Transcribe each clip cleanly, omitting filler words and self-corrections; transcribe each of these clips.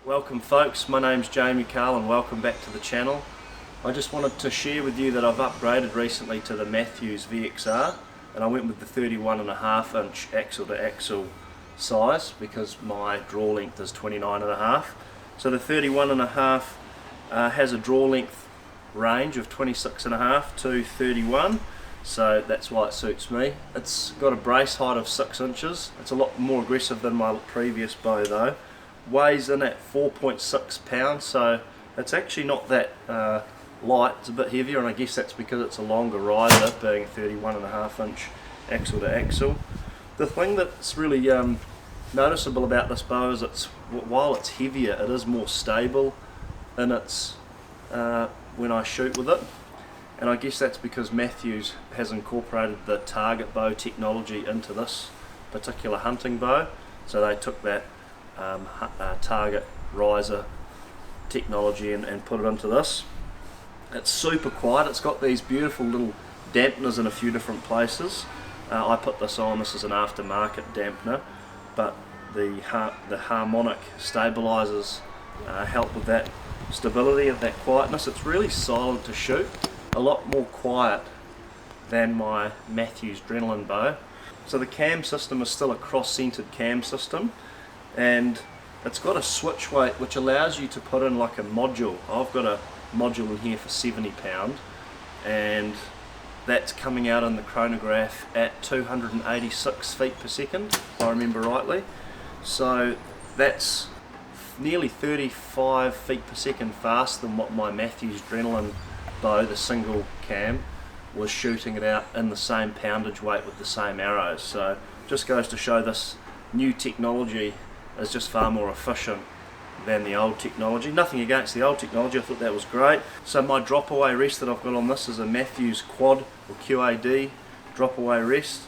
Welcome folks, my name's Jamie Carl and welcome back to the channel. I just wanted to share with you that I've upgraded recently to the Mathews VXR and I went with the 31.5 inch axle to axle size because my draw length is 29.5. So the 31.5 has a draw length range of 26.5 to 31, so that's why it suits me. It's got a brace height of 6 inches. It's a lot more aggressive than my previous bow though. Weighs in at 4.6 pounds, so it's actually not that light. It's a bit heavier, and I guess that's because it's a longer riser, being a 31.5 inch axle to axle. The thing that's really noticeable about this bow is while it's heavier, it is more stable in its when I shoot with it, and I guess that's because Mathews has incorporated the target bow technology into this particular hunting bow. So they took that target riser technology and put it into this. It's super quiet. It's got these beautiful little dampeners in a few different places. I put this on. This is an aftermarket dampener, but the harmonic stabilizers help with that stability and that quietness. It's really silent to shoot, a lot more quiet than my Mathews Adrenaline bow. So the cam system is still a cross-centered cam system, and it's got a switch weight which allows you to put in like a module. I've got a module in here for 70 pound, and that's coming out in the chronograph at 286 feet per second, if I remember rightly. So that's nearly 35 feet per second faster than what my Mathews Adrenaline bow, the single cam, was shooting it out in the same poundage weight with the same arrows. So just goes to show this new technology is just far more efficient than the old technology. Nothing against the old technology, I thought that was great. So my drop away rest that I've got on this is a Mathews Quad or QAD drop away rest.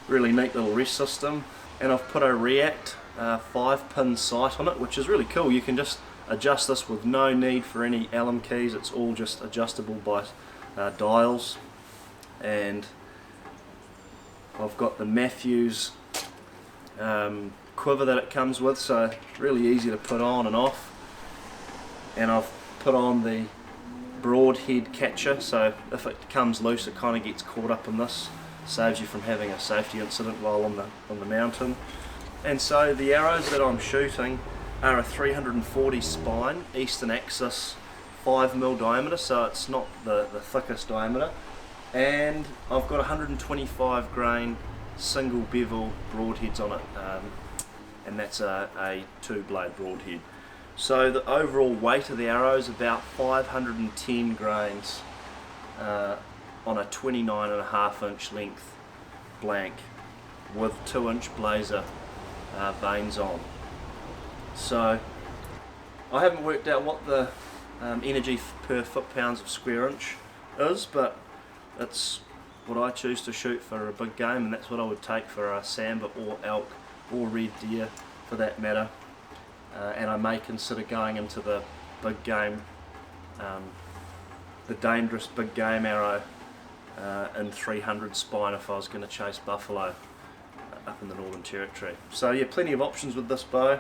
Really neat little rest system, and I've put a React 5-pin sight on it, which is really cool. You can just adjust this with no need for any Allen keys. It's all just adjustable by dials. And I've got the Mathews quiver that it comes with, so really easy to put on and off. And I've put on the broadhead catcher, so if it comes loose it kind of gets caught up in this, saves you from having a safety incident while on the mountain. And so the arrows that I'm shooting are a 340 spine Easton Axis 5mm diameter, so it's not the thickest diameter, and I've got 125 grain single bevel broadheads on it, and that's a 2-blade broadhead. So the overall weight of the arrow is about 510 grains on a 29.5 inch length blank with 2-inch blazer vanes on. So I haven't worked out what the energy per foot-pounds of square inch is, but it's what I choose to shoot for a big game, and that's what I would take for a sambar or elk or red deer for that matter. And I may consider going into the big game, the dangerous big game arrow in 300 spine if I was going to chase buffalo up in the Northern Territory. So yeah, plenty of options with this bow.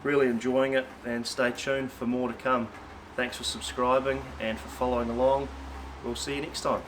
Really enjoying it, and stay tuned for more to come. Thanks for subscribing and for following along. We'll see you next time.